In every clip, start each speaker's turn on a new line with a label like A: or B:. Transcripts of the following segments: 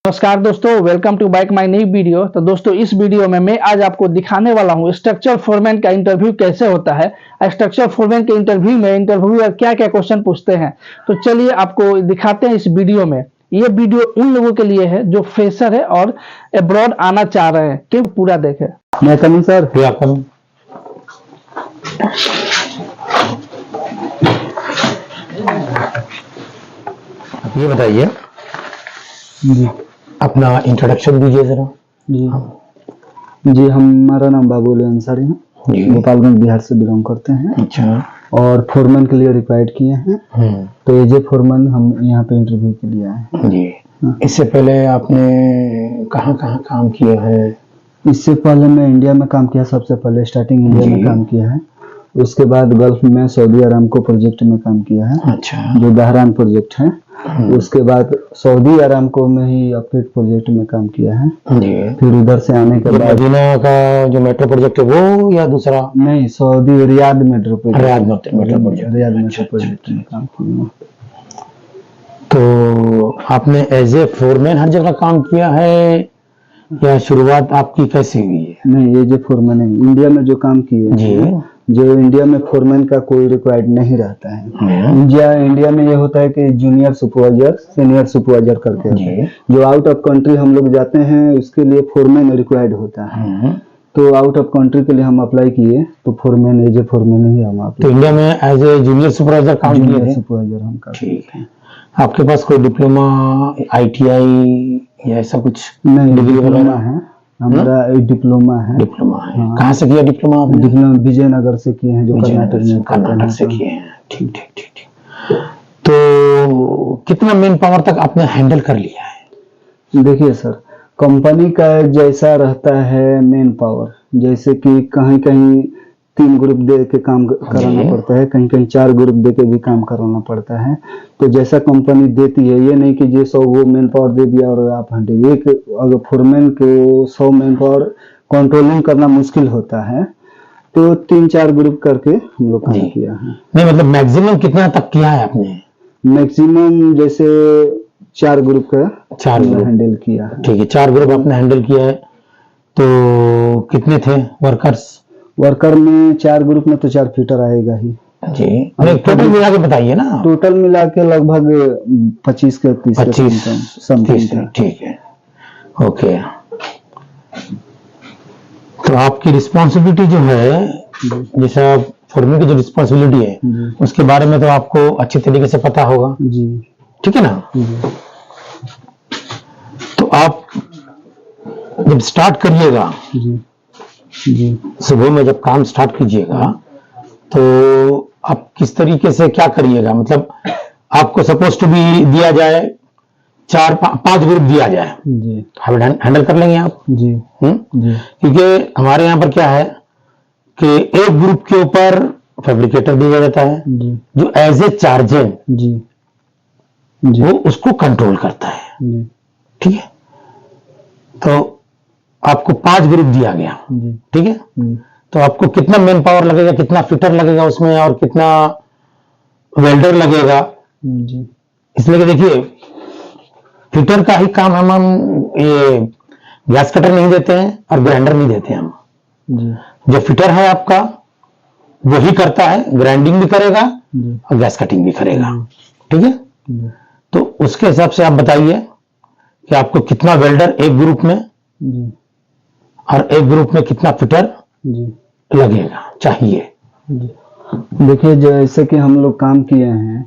A: नमस्कार दोस्तों, welcome to back my नई वीडियो। तो दोस्तों, इस वीडियो में मैं आज आपको दिखाने वाला हूँ स्ट्रक्चर फोरमैन का इंटरव्यू कैसे होता है। स्ट्रक्चर फोरमैन के इंटरव्यू में इंटरव्यूअर क्या क्या क्वेश्चन पूछते हैं। तो चलिए आपको दिखाते हैं इस वीडियो में। ये वीडियो उन लोगों के लिए है जो फ्रेशर है और अब्रॉड आना चाह रहे हैं, कि पूरा देखें।
B: मैं कमिंग सर।
C: ये बताइए
B: जी
C: अपना इंट्रोडक्शन दीजिए जरा।
B: जी हमारा नाम बाबुल अंसारी है, गोपालगंज बिहार से बिलोंग करते हैं।
C: अच्छा।
B: और फोरमैन के लिए रिक्वायर्ड किए हैं, तो एज फोरमैन हम यहाँ पे इंटरव्यू के लिए आए हैं।
C: जी। इससे पहले आपने कहाँ कहाँ काम किया है?
B: इससे पहले मैं इंडिया में काम किया, सबसे पहले स्टार्टिंग इंडिया में काम किया है। उसके बाद गल्फ में सऊदी अरामको प्रोजेक्ट में काम किया है।
C: अच्छा।
B: जो बहरान प्रोजेक्ट है। उसके बाद सऊदी अरामको में ही अपडेट प्रोजेक्ट में काम किया है।
C: जी।
B: फिर उधर से आने के बाद
C: मदीना का जो मेट्रो प्रोजेक्ट है वो या दूसरा?
B: नहीं, Saudi Riyadh metro project.
C: Riyadh metro project.
B: Riyadh metro project में काम किया।
C: तो आपने एज ए फोरमैन हर जगह काम किया है या शुरुआत आपकी कैसे हुई है?
B: नहीं, ये जो फोरमैन है इंडिया में जो काम किए
C: जी।
B: जो इंडिया में फोरमैन का कोई रिक्वायर्ड नहीं रहता है। इंडिया में ये होता है कि जूनियर सुपरवाइजर, सीनियर सुपरवाइजर करके होता है। जो आउट ऑफ कंट्री हम लोग जाते हैं उसके लिए फोरमैन रिक्वायर्ड होता है। तो आउट ऑफ कंट्री के लिए हम अप्लाई किए, तो फोरमैन एज ए फोरमैन ही हम अप्लाई।
C: तो इंडिया में एज ए जूनियर सुपरवाइजर काम किए?
B: जूनियर सुपरवाइजर हम काम।
C: ठीक है। आपके पास कोई डिप्लोमा, ITI या ऐसा कुछ?
B: नहीं, डिप्लोमा है हमारा। एक डिप्लोमा है।
C: डिप्लोमा है।
B: हाँ।
C: कहाँ से किया डिप्लोमा आपने?
B: डिप्लोमा विजयनगर से किए हैं, जो
C: कर्नाटक से किए हैं। ठीक ठीक ठीक ठीक। तो कितना मैन पावर तक आपने हैंडल कर लिया है?
B: देखिए सर, कंपनी का जैसा रहता है मेन पावर, जैसे कि कहीं कहीं 3 ग्रुप दे के काम कराना पड़ता है, कहीं कहीं 4 ग्रुप दे के भी काम कराना पड़ता है। तो जैसा कंपनी देती है, ये नहीं कि जो 100 वो मैन पावर दे दिया और आप 100। एक अगर फोरमैन को 100 मैन पावर कंट्रोलिंग करना मुश्किल होता है, तो 3-4 ग्रुप करके हम लोग काम किया है।
C: नहीं, मतलब मैक्सिमम कितना तक किया है आपने?
B: मैक्सिमम जैसे 4 ग्रुप का
C: 4 ग्रुप
B: हैंडल किया है।
C: ठीक है, 4 ग्रुप आपने हैंडल किया है। तो कितने थे वर्कर्स?
B: वर्कर में 4 ग्रुप में तो 4 फीटर आएगा ही
C: जी। टोटल मिला के बताइए ना।
B: टोटल मिला के लगभग 25 के 30 समथिंग।
C: ठीक है, ओके। तो आपकी रिस्पॉन्सिबिलिटी जो है, जैसे फोरमैन की जो रिस्पॉन्सिबिलिटी है उसके बारे में तो आपको अच्छी तरीके से पता होगा
B: जी।
C: ठीक है ना? तो आप जब स्टार्ट करिएगा
B: जी,
C: सुबह में जब काम स्टार्ट कीजिएगा, तो आप किस तरीके से क्या करिएगा? मतलब आपको सपोज टू बी दिया जाए 4-5 ग्रुप दिया जाए
B: जी,
C: हैंडल कर लेंगे आप?
B: जी, जी।
C: क्योंकि हमारे यहाँ पर क्या है कि एक ग्रुप के ऊपर फैब्रिकेटर दिया जाता है
B: जी,
C: जो एज ए चार्जर
B: जी, जी,
C: वो उसको कंट्रोल करता है।
B: जी,
C: ठीक है। तो आपको 5 ग्रुप दिया गया, ठीक है। तो आपको कितना मैन पावर लगेगा, कितना फिटर लगेगा उसमें, और कितना वेल्डर लगेगा
B: जी।
C: इसलिए कि देखिए, फिटर का ही काम हम ये गैस कटर नहीं देते हैं और ग्राइंडर नहीं देते हैं हम
B: जी।
C: जो फिटर है आपका वही करता है, ग्राइंडिंग भी करेगा और गैस कटिंग भी करेगा। ठीक है। तो उसके हिसाब से आप बताइए कि आपको कितना वेल्डर एक ग्रुप में
B: जी।
C: और एक ग्रुप में कितना फिटर
B: जी
C: लगेगा चाहिए।
B: देखिए, जैसे कि हम लोग काम किए हैं,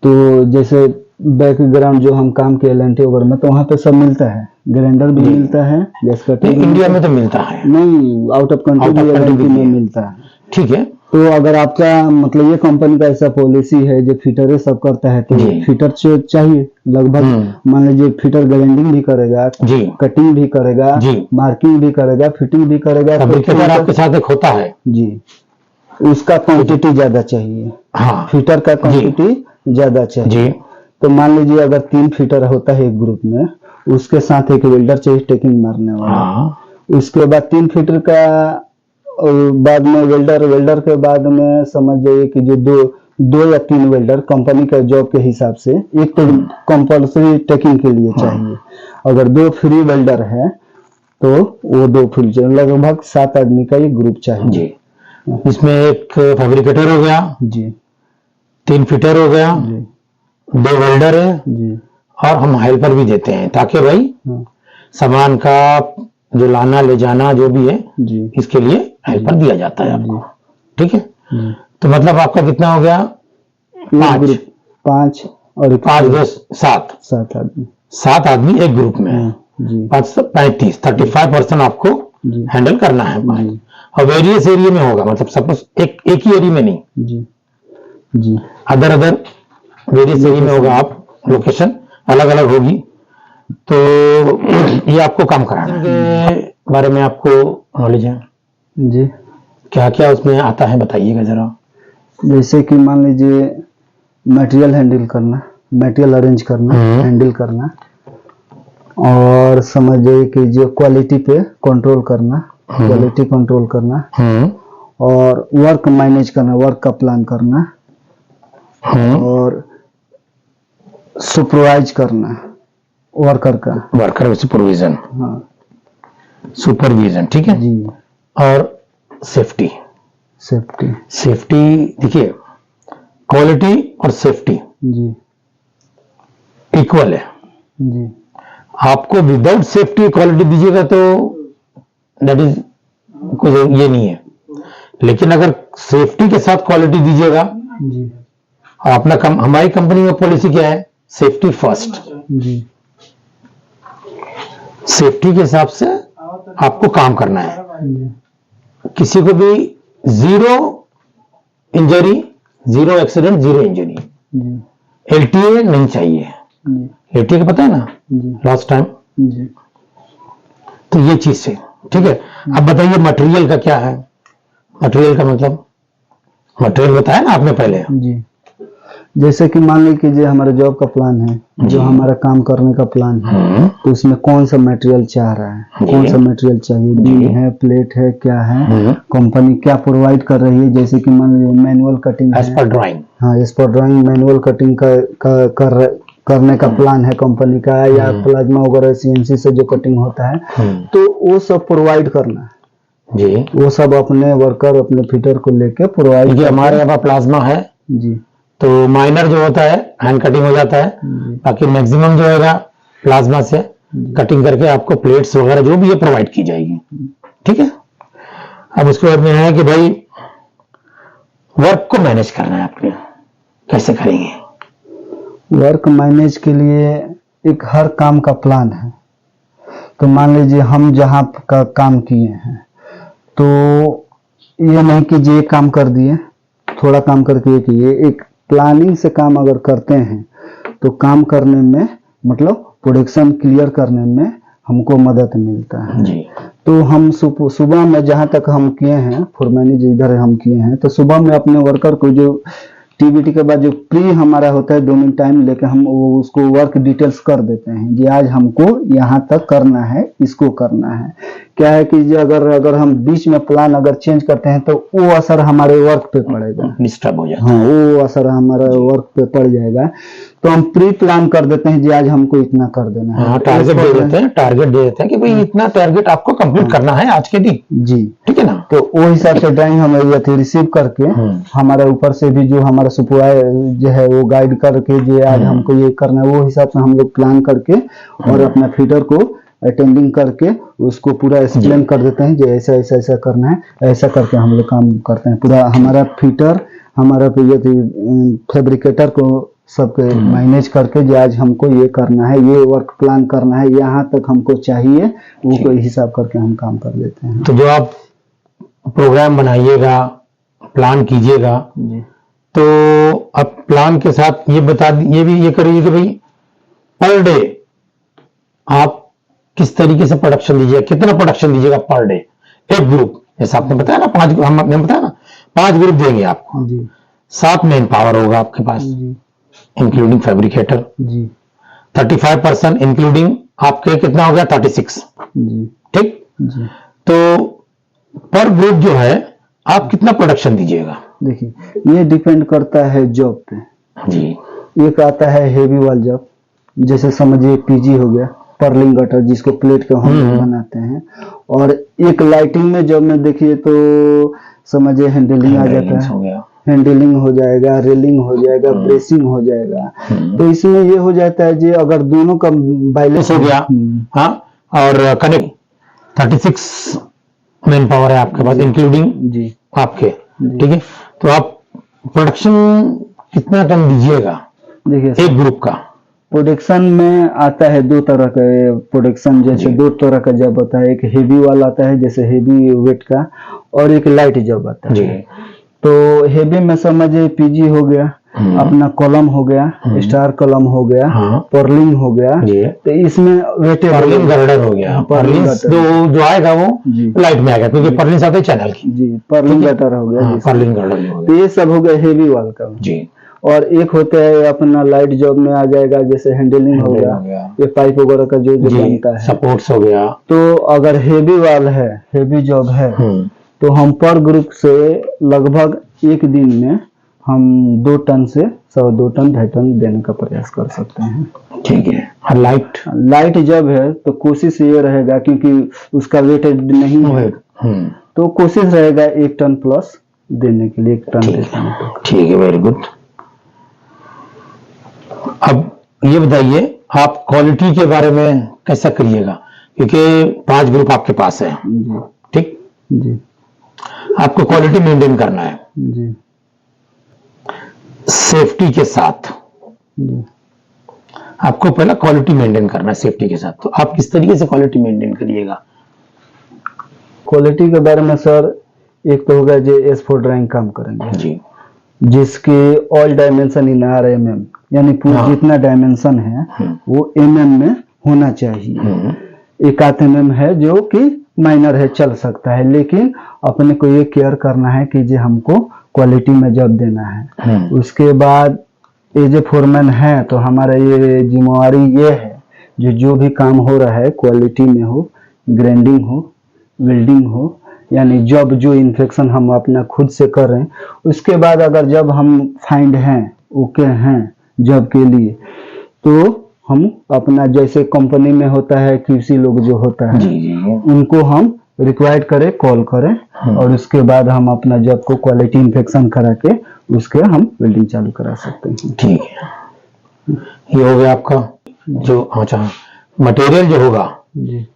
B: तो जैसे बैकग्राउंड जो हम काम किए LNT वगैरह में, तो वहाँ पे सब मिलता है। ग्राइंडर भी मिलता है, गैस कटिंग
C: इंडिया में तो मिलता है
B: नहीं, आउट ऑफ कंट्री LNT में मिलता है।
C: ठीक है।
B: तो अगर आपका मतलब ये कंपनी का ऐसा पॉलिसी है जो फिटर सब करता है, तो फिटर चाहिए लगभग। मान लीजिए फिटर ग्राइंडिंग भी करेगा, कटिंग भी करेगा, मार्किंग भी करेगा, फिटिंग भी करेगा।
C: फैब्रिकेटर आपके साथ एक होता है
B: जी, उसका क्वांटिटी ज्यादा चाहिए। हाँ, फिटर का क्वांटिटी ज्यादा चाहिए। तो मान लीजिए अगर 3 फिटर होता है एक ग्रुप में, उसके साथ एक वेल्डर चाहिए टेकिंग मारने वाला। उसके बाद 3 फिटर का बाद में वेल्डर के बाद में समझ जाइए कि जो 2 या 3 वेल्डर कंपनी का जॉब के हिसाब से, एक तो कंपल्सरी टेकिंग के लिए चाहिए, अगर 2 फ्री वेल्डर है तो वो 2 फ्री चाहिए, लगभग 7 आदमी का ये ग्रुप चाहिए
C: जी। इसमें एक फैब्रिकेटर हो गया
B: जी,
C: 3 फिटर हो गया,
B: जी
C: 2 वेल्डर है
B: जी,
C: और हम हेल्पर भी देते हैं, ताकि भाई
B: हाँ,
C: सामान का जो लाना ले जाना जो भी है
B: जी
C: इसके लिए हेल्पर दिया जाता है आपको। ठीक है,
B: जी।
C: तो मतलब आपका कितना हो गया?
B: एक
C: 5
B: ग्रुप 5 और एक
C: 5 10 7
B: 7 आदमी
C: 7 आदमी एक ग्रुप में है।
B: हाँ, जी
C: 5 से 35 35% आपको
B: जी
C: हैंडल करना है।
B: जी
C: और वेरियस एरिया में होगा, मतलब सपोज एक ही एरिया में नहीं,
B: जी जी
C: अदर वेरियस एरिया में होगा, आप लोकेशन अलग अलग होगी। तो ये आपको काम कराना है। के बारे में आपको नॉलेज है?
B: जी।
C: क्या क्या उसमें आता है बताइएगा जरा।
B: जैसे कि मान लीजिए मटेरियल हैंडल करना, मटेरियल अरेंज करना, हैंडल करना, और समझिए कि जो क्वालिटी पे कंट्रोल करना, क्वालिटी कंट्रोल करना, और वर्क मैनेज करना, वर्क का प्लान करना, और सुपरवाइज करना वर्कर का,
C: वर्कर सुपरविजन,
B: हाँ
C: सुपरविजन, ठीक है
B: जी।
C: और सेफ्टी।
B: सेफ्टी
C: सेफ्टी देखिए, क्वालिटी और सेफ्टी
B: जी
C: इक्वल है।
B: जी
C: आपको विदाउट सेफ्टी क्वालिटी दीजिएगा तो दैट इज कुछ ये नहीं है, लेकिन अगर सेफ्टी के साथ क्वालिटी दीजिएगा,
B: जी
C: और अपना हमारी कंपनी में पॉलिसी क्या है? Safety first.
B: जी
C: सेफ्टी के हिसाब से आपको काम करना है। किसी को भी 0 इंजरी, 0 एक्सीडेंट, 0 इंजरी,
B: जी
C: LTA नहीं चाहिए।
B: जी
C: LTA का पता है ना,
B: जी
C: लास्ट टाइम।
B: जी
C: तो ये चीज से ठीक है। अब बताइए मटेरियल का क्या है? मटेरियल का मतलब मटेरियल बताया ना आपने पहले।
B: जी। जैसे कि मान लीजिए कि जो हमारा जॉब का प्लान है, जो हमारा काम करने का प्लान है, तो उसमें कौन सा मटेरियल चाह रहा है, कौन सा मटेरियल चाहिए, बीम है, प्लेट है, क्या है, कंपनी क्या प्रोवाइड कर रही है। जैसे कि मान लीजिए मैनुअल कटिंग
C: एज पर ड्राइंग,
B: हाँ एज पर ड्राइंग मैनुअल कटिंग करने का प्लान है कंपनी का, या प्लाज्मा वगैरह CNC से जो कटिंग होता है, तो वो सब प्रोवाइड करना है
C: जी।
B: वो सब अपने वर्कर अपने फिटर को लेके प्रोवाइड।
C: देखिए हमारे यहाँ प्लाज्मा है,
B: जी
C: तो माइनर जो होता है हैंड कटिंग हो जाता है, बाकी मैक्सिमम जो है प्लाज्मा से कटिंग करके आपको प्लेट्स वगैरह जो भी है प्रोवाइड की जाएगी। ठीक है। अब उसके बाद में है कि भाई वर्क को मैनेज करना है आपने, कैसे करेंगे?
B: वर्क मैनेज के लिए एक हर काम का प्लान है। तो मान लीजिए हम जहाँ का काम किए हैं, तो ये नहीं कि ये काम कर दिए, थोड़ा काम करके ये किए, एक प्लानिंग से काम अगर करते हैं तो काम करने में मतलब प्रोडक्शन क्लियर करने में हमको मदद मिलता है
C: जी।
B: तो हम सुबह में जहाँ तक हम किए हैं, फॉर्मैनी जिधर हम किए हैं, तो सुबह में अपने वर्कर को जो TBT के बाद जो प्री हमारा होता है 2 मिनट टाइम लेके हम वो उसको वर्क डिटेल्स कर देते हैं कि आज हमको यहाँ तक करना है, इसको करना है। क्या है कि अगर हम बीच में प्लान अगर चेंज करते हैं तो वो असर हमारे वर्क पे पड़ेगा,
C: डिस्टर्ब हो जाता
B: हाँ वो असर हमारा वर्क पे पड़ जाएगा। तो हम प्री प्लान कर देते हैं कि आज हमको इतना कर देना है।
C: हाँ, टारगेट दे देते हैं, टारगेट दे देते हैं कि भाई इतना टारगेट आपको कंप्लीट करना है आज के दिन।
B: जी
C: ठीक है ना।
B: तो वो हिसाब से ड्राइंग हम रिसीव करके हमारे ऊपर से भी जो हमारा सुपरवाइजर जो है वो गाइड करके जो आज हमको ये करना है, वो हिसाब से हम लोग प्लान करके और अपना फीडर को अटेंडिंग करके उसको पूरा एक्सप्लेन कर देते हैं जो ऐसा ऐसा ऐसा करना है, ऐसा करके हम लोग काम करते हैं। पूरा हमारा फीटर हमारा फैब्रिकेटर को सबके मैनेज करके जो आज हमको ये करना है, ये वर्क प्लान करना है, यहाँ तक हमको चाहिए, वो कोई हिसाब करके हम काम कर लेते हैं।
C: तो जो आप प्रोग्राम बनाइएगा, प्लान कीजिएगा, तो अब प्लान के साथ ये ये करिए कि भाई पर डे आप किस तरीके से प्रोडक्शन दीजिएगा, कितना प्रोडक्शन दीजिएगा पर डे। एक ग्रुप जैसे आपने बताया ना 5, हमने बताया ना 5 ग्रुप देंगे आपको जी। 7 मैन पावर होगा आपके पास इंक्लूडिंग फैब्रिकेटर जी। 35% इंक्लूडिंग आपके कितना हो गया 36 जी। ठीक जी। तो पर ग्रुप जो है आप कितना प्रोडक्शन दीजिएगा?
B: देखिए ये डिपेंड करता है जॉब पे।
C: जी
B: एक आता है हेवी वाल जॉब, जैसे समझिए पीजी हो गया, पर्लिंग गटर जिसको प्लेट के हम लोग बनाते हैं, और एक लाइटिंग में जॉब में देखिए तो समझिए हैंडलिंग आ जाता
C: हो
B: है,
C: गया।
B: हैंडलिंग हो जाएगा, रेलिंग हो जाएगा, ब्रेसिंग हो जाएगा। तो इसमें ये हो जाता है जी अगर दोनों का बैलेंस
C: हो गया। हाँ, और कनेक्ट 36 मैन पावर है आपके पास इंक्लूडिंग
B: जी
C: आपके, ठीक है। तो आप प्रोडक्शन कितना टन दीजिएगा
B: देखिए
C: एक ग्रुप का?
B: प्रोडक्शन में आता है दो तरह का प्रोडक्शन, जैसे दो तरह का जॉब होता है, एक हेवी वाला आता है जैसे हेवी वेट का, और एक लाइट जॉब आता
C: जी।
B: है। तो हेवी में समझिए पीजी हो गया, अपना कॉलम हो गया, स्टार कॉलम हो गया,
C: हाँ।
B: पर्लिंग हो गया,
C: जी।
B: तो इसमें वेटेड
C: पर्लिन गर्डर हो गया। पर्लिन जो आएगा वो
B: जी।
C: लाइट में आएगा क्योंकि पर्लिन आते हैं चैनल की।
B: जी पर्लिंग गटर हो गया,
C: हाँ, पर्लिन गर्डर हो
B: तो
C: गया।
B: ये सब हो गया हेवी वाल का।
C: जी।
B: और एक होता है अपना लाइट जॉब में आ जाएगा जैसे हैंडलिंग हो गया, ये पाइप वगैरह का जो बनता है,
C: सपोर्ट्स हो गया।
B: तो अगर हेवी वाल है, हेवी जॉब है, तो हम पर ग्रुप से लगभग एक दिन में हम 2 टन से 2.25 टन 2.5 टन देने का प्रयास कर सकते हैं।
C: ठीक है। और
B: लाइट जब है तो कोशिश ये रहेगा क्योंकि उसका वेट नहीं है, तो कोशिश रहेगा 1 टन प्लस देने के लिए, 1 टन दे देने का।
C: ठीक है, वेरी गुड। अब ये बताइए आप क्वालिटी के बारे में कैसा करिएगा, क्योंकि 5 ग्रुप आपके पास है,
B: जी
C: ठीक
B: जी,
C: आपको क्वालिटी मेंटेन करना है
B: जी
C: सेफ्टी के साथ।
B: जी।
C: आपको पहला क्वालिटी मेंटेन करना है सेफ्टी के साथ, तो आप किस तरीके से क्वालिटी मेंटेन करिएगा?
B: क्वालिटी के बारे में सर एक तो होगा जो S4 ड्राइंग काम करेंगे
C: जी,
B: जिसके ऑल डायमेंशन इन RMM, यानी पूरा जितना डायमेंशन है वो MM में होना चाहिए। एक आध MM है जो कि माइनर है, चल सकता है, लेकिन अपने को ये केयर करना है कि जो हमको क्वालिटी में जॉब देना है। उसके बाद ये जो फोरमैन है तो हमारा ये जिम्मेवारी ये है जो भी काम हो रहा है क्वालिटी में हो, ग्राइंडिंग हो, वेल्डिंग हो, यानी जब जो इन्फेक्शन हम अपना खुद से कर रहे हैं, उसके बाद अगर जब हम फाइंड हैं, ओके हैं जब के लिए, तो हम अपना जैसे कंपनी में होता है QC लोग जो होता है उनको हम रिक्वायर्ड करें, कॉल करें, और उसके बाद हम अपना जॉब को क्वालिटी इन्फेक्शन करा के उसके हम वेल्डिंग चालू करा सकते हैं।
C: ठीक है, ये हो गया आपका जो। अच्छा, मटेरियल जो होगा
B: जी,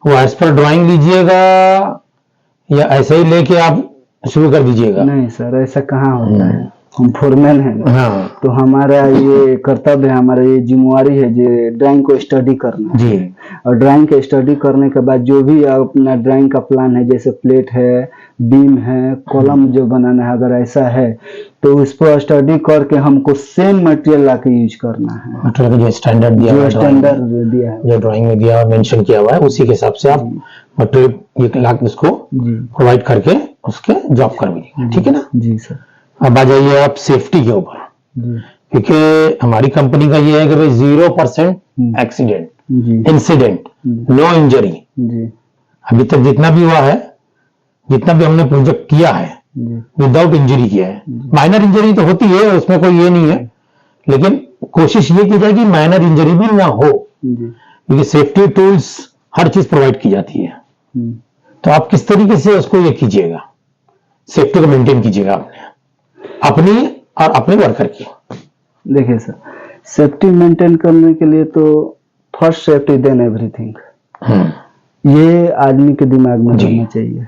C: वो एज पर ड्राइंग लीजिएगा या ऐसे ही लेके आप शुरू कर दीजिएगा?
B: नहीं सर, ऐसा कहाँ होता है, हम फोरमैन हैं।
C: हाँ
B: तो हमारा ये कर्तव्य है, हमारा ये जिम्मेवारी है जो ड्राइंग को स्टडी करना
C: जी।
B: है। और ड्राइंग के स्टडी करने के बाद जो भी अपना ड्राइंग का प्लान है, जैसे प्लेट है, बीम है, कॉलम जो बनाना है, अगर ऐसा है तो उस पर स्टडी करके हमको सेम मटेरियल ला के यूज करना है।
C: मटेरियल जो स्टैंडर्ड दिया हुआ है,
B: स्टैंडर्ड दिया है,
C: जो ड्राइंग में दिया हुआ मेंशन किया हुआ है, उसी के हिसाब से आप मटेरियल एक लाख उसको प्रोवाइड करके उसके जॉब कर दीजिए। ठीक है ना
B: जी सर।
C: अब आ जाइए आप सेफ्टी के ऊपर, क्योंकि हमारी कंपनी का ये है कि भाई 0% एक्सीडेंट, इंसिडेंट, नो इंजरी। अभी तक जितना भी हुआ है, जितना भी हमने प्रोजेक्ट किया है, विदाउट इंजरी किया है। माइनर इंजरी तो होती है, उसमें कोई ये नहीं है, लेकिन कोशिश ये की जाए कि माइनर इंजरी भी ना हो, क्योंकि सेफ्टी टूल्स हर चीज प्रोवाइड की जाती है। तो आप किस तरीके से उसको ये कीजिएगा, सेफ्टी को मेंटेन कीजिएगा अपनी और अपने वर्कर की? देखिए
B: सर, सेफ्टी मेंटेन करने के लिए तो फर्स्ट सेफ्टी देन एवरीथिंग, ये आदमी के दिमाग में रहना चाहिए।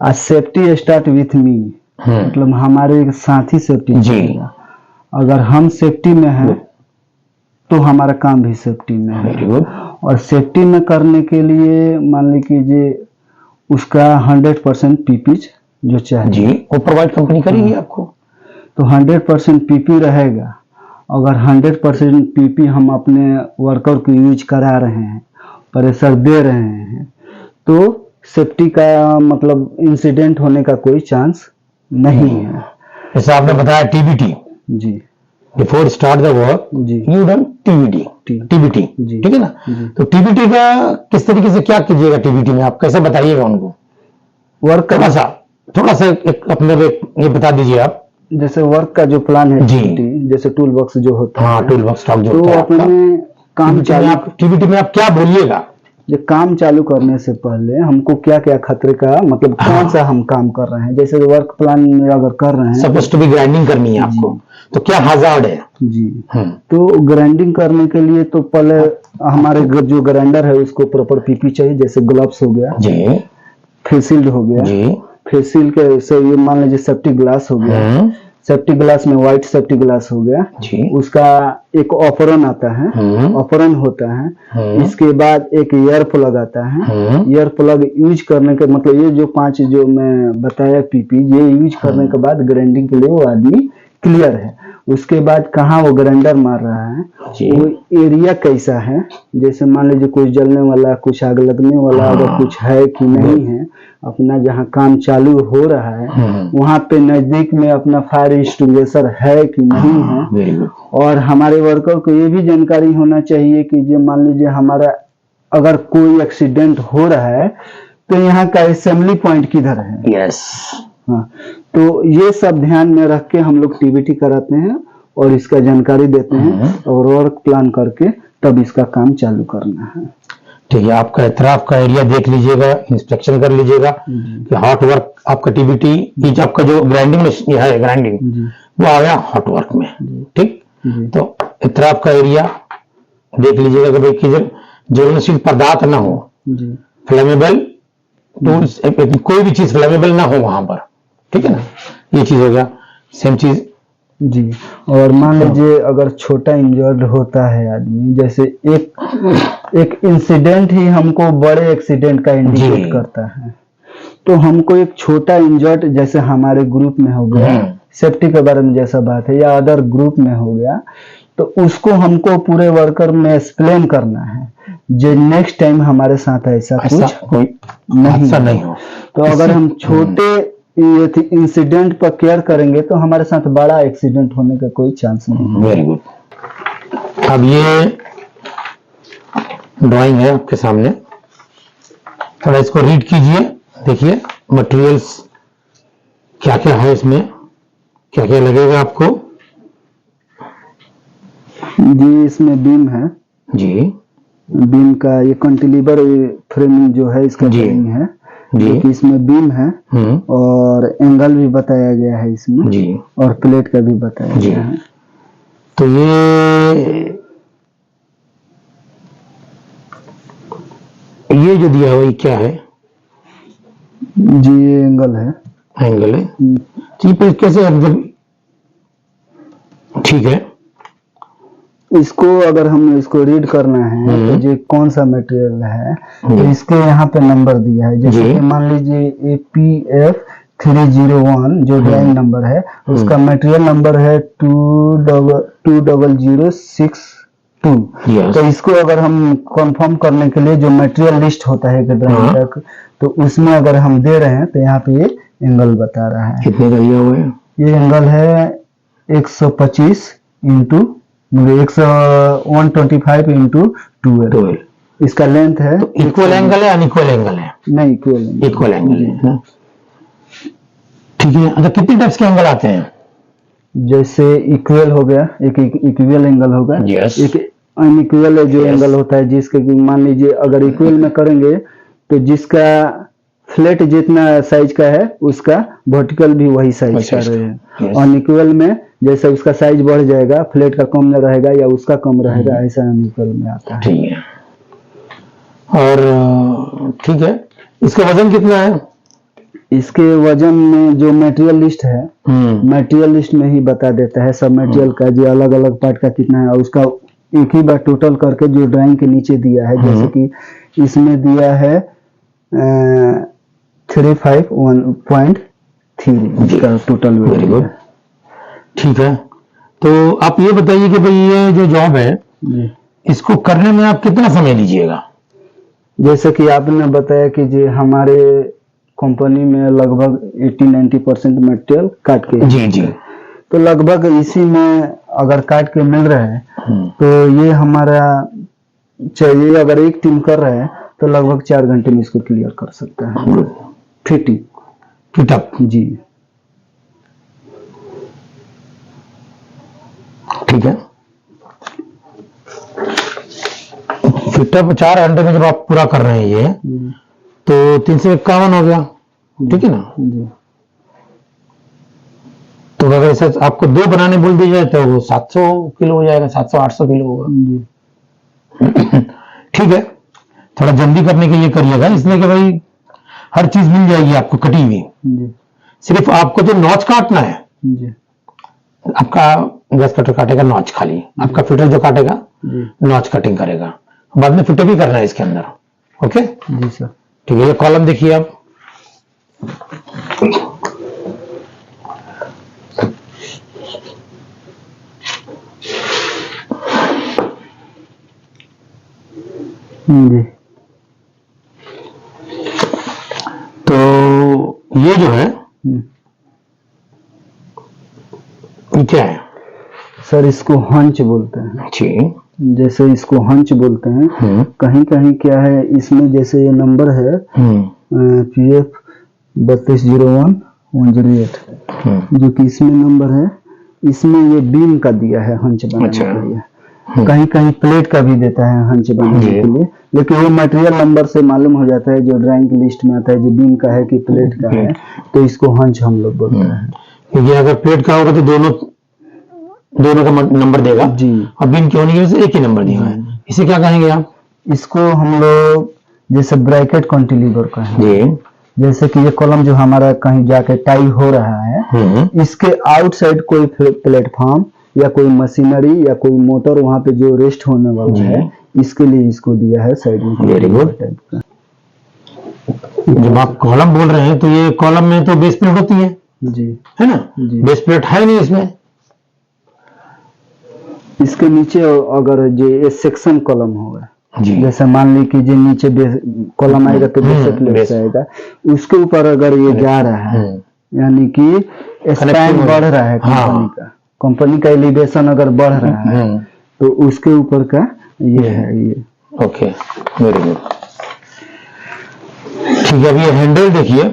B: आज सेफ्टी स्टार्ट विथ मी, मतलब हमारे साथी सेफ्टी करेगा। अगर हम सेफ्टी में हैं तो हमारा काम भी सेफ्टी में है। और सेफ्टी में करने के लिए मान लीजिए उसका 100% पीपी जो चाहिए
C: जी, वो प्रोवाइड कंपनी करेगी आपको।
B: तो 100% पीपी रहेगा। अगर 100% पीपी हम अपने वर्कर को यूज करा रहे हैं, प्रेशर दे रहे हैं, तो सेफ्टी का मतलब इंसिडेंट होने का कोई चांस नहीं है।
C: जैसे आपने बताया टीबीटी
B: जी,
C: before start the work you done TBT, ठीक है ना? तो टीबीटी का किस तरीके से क्या कीजिएगा, टीबीटी में आप कैसे बताइएगा उनको? वर्क थोड़ा सा एक अपने ये बता दीजिए आप
B: जैसे वर्क का जो प्लान है
C: जी।
B: TBT, जैसे टूल बॉक्स जो होता
C: हाँ,
B: है,
C: टूल बॉक्स स्टॉक जो
B: तो
C: होता है आपका,
B: अपने काम चालू
C: टीबीटी में आप क्या बोलिएगा?
B: जो काम चालू करने से पहले हमको क्या क्या खतरे का मतलब कौन सा हम काम कर रहे हैं, जैसे वर्क प्लान में अगर कर रहे हैं
C: सपोज टू बी ग्राइंडिंग करनी है आपको, तो क्या हजार्ड है?
B: जी,
C: हम्म,
B: तो ग्राइंडिंग करने के लिए तो पहले हमारे जो ग्राइंडर है उसको प्रॉपर पीपी चाहिए, जैसे ग्लव्स हो गया,
C: जी
B: फेस शील्ड हो गया,
C: जी,
B: फेस शील्ड के से ये मान लीजिए सेफ्टी ग्लास हो गया,
C: हम्म,
B: सेफ्टी ग्लास में व्हाइट सेफ्टी ग्लास हो गया,
C: जी,
B: उसका एक ऑपरन आता है, ऑपरन होता है, इसके बाद एक ईयर प्लग आता है, ईयर प्लग यूज करने के मतलब ये जो 5 जो मैं बताया पीपी, ये यूज करने के बाद ग्राइंडिंग के लिए वो आदमी क्लियर है। उसके बाद कहाँ वो ग्राइंडर मार रहा है,
C: जी।
B: वो एरिया कैसा है, जैसे मान लीजिए कुछ जलने वाला, कुछ आग लगने वाला अगर कुछ है कि नहीं है, अपना जहाँ काम चालू हो रहा है वहाँ पे नजदीक में अपना फायर एक्सटिंग्विशर है कि नहीं है,
C: वेरी गुड।
B: और हमारे वर्कर को ये भी जानकारी होना चाहिए कि जो मान लीजिए हमारा अगर कोई एक्सीडेंट हो रहा है तो यहाँ का असेंबली पॉइंट किधर है।
C: यस,
B: हाँ, तो ये सब ध्यान में रख के हम लोग टीबीटी कराते हैं और इसका जानकारी देते हैं और वर्क प्लान करके तब इसका काम चालू करना है।
C: ठीक है, आपका इतराफ का एरिया देख लीजिएगा, इंस्पेक्शन कर लीजिएगा कि हॉट वर्क आपका टीबीटी, ये आपका जो ग्राइंडिंग में है, ग्राइंडिंग वो आ गया हॉट वर्क में, ठीक। तो इतराफ का एरिया देख लीजिएगा कि भाई किधर ज्वलनशील पदार्थ ना हो, फ्लेमेबल टूल्स, कोई भी चीज फ्लेमेबल ना हो वहां पर, ठीक है ना, ये चीज हो गया। सेम चीज
B: जी, और मान लीजिए अगर छोटा इंजर्ड होता है आदमी, जैसे एक इंसिडेंट ही हमको बड़े एक्सीडेंट का इंडिकेट करता है, तो हमको एक छोटा इंजर्ड जैसे हमारे ग्रुप में हो गया, सेफ्टी के बारे में जैसा बात है, या अदर ग्रुप में हो गया, तो उसको हमको पूरे वर्कर में एक्सप्लेन करना है जो नेक्स्ट टाइम हमारे साथ ऐसा कुछ
C: कोई नहीं हो।
B: तो अगर हम छोटे इंसिडेंट पर केयर करेंगे तो हमारे साथ बड़ा एक्सीडेंट होने का कोई चांस नहीं।
C: Very good. अब ये ड्राइंग है आपके सामने, थोड़ा इसको रीड कीजिए, देखिए मटेरियल्स क्या क्या है, इसमें क्या क्या लगेगा आपको।
B: जी, इसमें बीम है
C: जी,
B: बीम का ये कैंटिलीवर फ्रेमिंग जो है इसका फ्रेमिंग है जी, कि इसमें बीम है और एंगल भी बताया गया है इसमें जी, और प्लेट का भी बताया गया है।
C: तो ये जो दिया हुआ ये क्या है
B: जी, ये एंगल है,
C: एंगल है जी, पर कैसे मतलब, ठीक है,
B: इसको अगर हम इसको रीड करना है तो ये कौन सा मटेरियल है तो इसके यहाँ पे नंबर दिया है, जैसे कि मान लीजिए APF 301 जो ड्राइंग नंबर है, उसका मटेरियल नंबर है 20062। तो इसको अगर हम कंफर्म करने के लिए जो मटेरियल लिस्ट होता है ड्राइंग तक, तो उसमें अगर हम दे रहे हैं तो यहाँ पे ये एंगल बता रहा है।
C: कितने का दिया हुआ है?
B: ये एंगल है 125 इंटू 125 इंटू 12। इसका लेंथ है।
C: तो इक्वल एंगल है अनइक्वल एंगल है?
B: नहीं,
C: इक्वल एंगल है। ठीक है। अच्छा, कितने टाइप्स के एंगल आते हैं?
B: जैसे इक्वल हो गया, एक इक्वल एंगल होगा, एक अनइक्वल जो एंगल होता है, जिसके मान लीजिए अगर इक्वल में करेंगे तो जिसका फ्लैट जितना साइज का है उसका वर्टिकल भी वही साइज का रहेगा। अनइक्वल में जैसे उसका साइज बढ़ जाएगा, फ्लैट का कम न रहेगा या उसका कम रहेगा, ऐसा अनइक्वल में आता है।
C: ठीक है। और ठीक है, इसका वजन कितना है? इसके
B: वजन में जो मटेरियल लिस्ट है, मटेरियल लिस्ट में ही बता देता है सब मटेरियल का, जो अलग अलग पार्ट का कितना है, और उसका एक ही बार टोटल करके जो ड्राइंग के नीचे दिया है, जैसे कि इसमें दिया है 351.3 इसका टोटल वेट।
C: ठीक है। तो आप ये बताइए कि भाई ये जो जॉब है इसको करने में आप कितना समय लीजिएगा?
B: जैसे कि आपने बताया कि जी हमारे कंपनी में लगभग 80-90% मटेरियल काट के,
C: जी,
B: तो लगभग इसी में अगर काट के मिल रहे हैं तो ये हमारा चाहिए, अगर एक टीम कर रहे हैं तो लगभग 4 घंटे में इसको क्लियर कर सकता है। फिटअप जी।
C: ठीक है, फिटर 4 घंटे में जब आप पूरा कर रहे हैं ये, तो 351 हो गया, ठीक है ना।
B: जी
C: तो अगर ऐसा आपको 2 बनाने बोल दिया जाए तो वो 700 किलो हो जाएगा, 700-800 किलो होगा।
B: जी
C: ठीक है, थोड़ा जल्दी करने के लिए करिएगा, इसलिए कि भाई हर चीज मिल जाएगी आपको कटी हुई,
B: जी
C: सिर्फ आपको जो नॉच काटना है,
B: जी
C: आपका गैस कटर काटेगा नॉच खाली, आपका फिटर जो काटेगा
B: जी
C: नॉच कटिंग करेगा, बाद में फिटर भी करना है इसके अंदर। ओके,
B: जी सर।
C: ठीक है, ये कॉलम देखिए आप,
B: जी
C: तो ये जो है ये क्या है?
B: सर इसको हंच बोलते हैं।
C: ठीक,
B: जैसे इसको हंच बोलते हैं, कहीं कहीं क्या है इसमें, जैसे ये नंबर है PF 3201-108, जो कि इसमें नंबर है, इसमें ये बीम का दिया है हंच बनाने
C: अच्छा।
B: के लिए। कहीं कहीं प्लेट का भी देता है हंच बनाने के लिए, लेकिन वो मटेरियल नंबर से मालूम हो जाता है, जो ड्राइंग की लिस्ट में आता है, जो बीम का है कि प्लेट का है, तो इसको हंच हम लोग बोलते हैं।
C: क्योंकि अगर प्लेट का होगा तो दोनों का नंबर देगा,
B: जी,
C: और बीम की होने की वजह से एक ही नंबर दिया है। इसे क्या कहेंगे आप?
B: इसको हम लोग जैसे ब्रैकेट कैंटिलीवर का है,
C: जी,
B: जैसे कि ये कॉलम जो हमारा कहीं जाके टाई हो रहा है, इसके आउटसाइड कोई प्लेटफॉर्म या कोई मशीनरी या कोई मोटर वहां पे जो रेस्ट होने वाला है, इसके लिए इसको दिया है साइड में।
C: Very good.
B: टाइप का।
C: जब आप कॉलम बोल रहे हैं तो ये कॉलम में तो बेस प्लेट होती है
B: जी
C: ना?
B: जी।
C: बेस प्लेट है नहीं इसमें।
B: इसके नीचे अगर जो ये सेक्शन कॉलम होगा,
C: जी,
B: जैसे मान ली कि जो नीचे कॉलम आएगा तो बेस प्लेट आएगा, उसके ऊपर अगर ये जा रहा है, यानी कि स्पैन बढ़ रहा है कंपनी का, कंपनी का एलिवेशन अगर बढ़ रहा है, तो उसके ऊपर का ये है ये।
C: Okay, very good. ठीक है, अब ये हैंडल देखिए,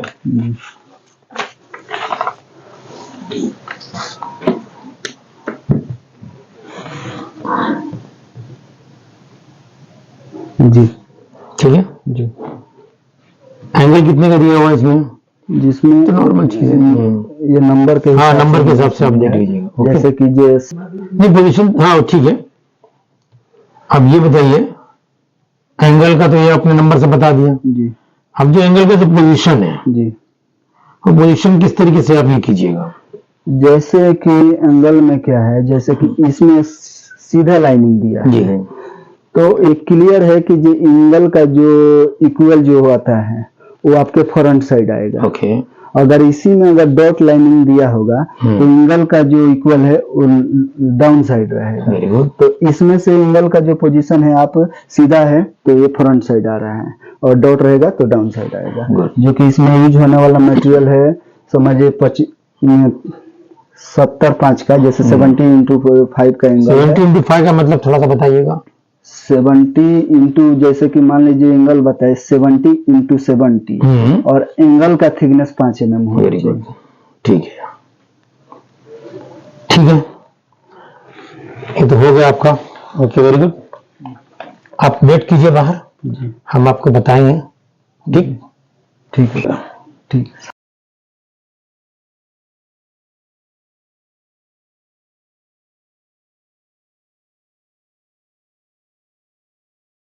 B: जी
C: ठीक है
B: जी।
C: एंगल कितने का दिया हुआ है इसमें?
B: जिसमें
C: तो नॉर्मल चीज है,
B: ये नंबर के
C: हाँ,
B: हिसाब
C: नंबर
B: से
C: के हिसाब से आप देख लीजिएगा। ओके।
B: जैसे कि ये
C: नहीं, पोजीशन, हाँ ठीक है। अब ये बताइए, एंगल का तो ये अपने नंबर से बता दिया।
B: जी
C: अब जो एंगल का जो पोजीशन है,
B: जी,
C: वो पोजीशन किस तरीके से आप ये कीजिएगा?
B: जैसे कि एंगल में क्या है, जैसे कि इसमें सीधा लाइनिंग दिया है,
C: जी,
B: तो एक क्लियर है कि जो एंगल का जो इक्वल जो आता है वो आपके फ्रंट साइड आएगा।
C: ओके,
B: अगर इसी में अगर डॉट लाइनिंग दिया होगा तो एंगल का जो इक्वल है वो डाउन साइड रहेगा।
C: Very good.
B: तो इसमें से एंगल का जो पोजीशन है, आप सीधा है तो ये फ्रंट साइड आ रहा है, और डॉट रहेगा तो डाउन साइड आएगा।
C: Good.
B: जो कि इसमें यूज होने वाला मटेरियल है, समझिए 70/5 का, जैसे 70x5 का एंगल है।
C: 70x5 का मतलब थोड़ा सा बताइएगा।
B: 70 इंटू, जैसे कि मान लीजिए एंगल बताए 70x70, और एंगल का थिकनेस 5 mm होना
C: वेरी गुड,
B: चाहिए।
C: ठीक है, ठीक है, ये तो हो गया आपका। Okay, very good. आप वेट कीजिए बाहर,
B: जी
C: हम आपको बताएंगे। ठीक,
B: ठीक है, ठीक है।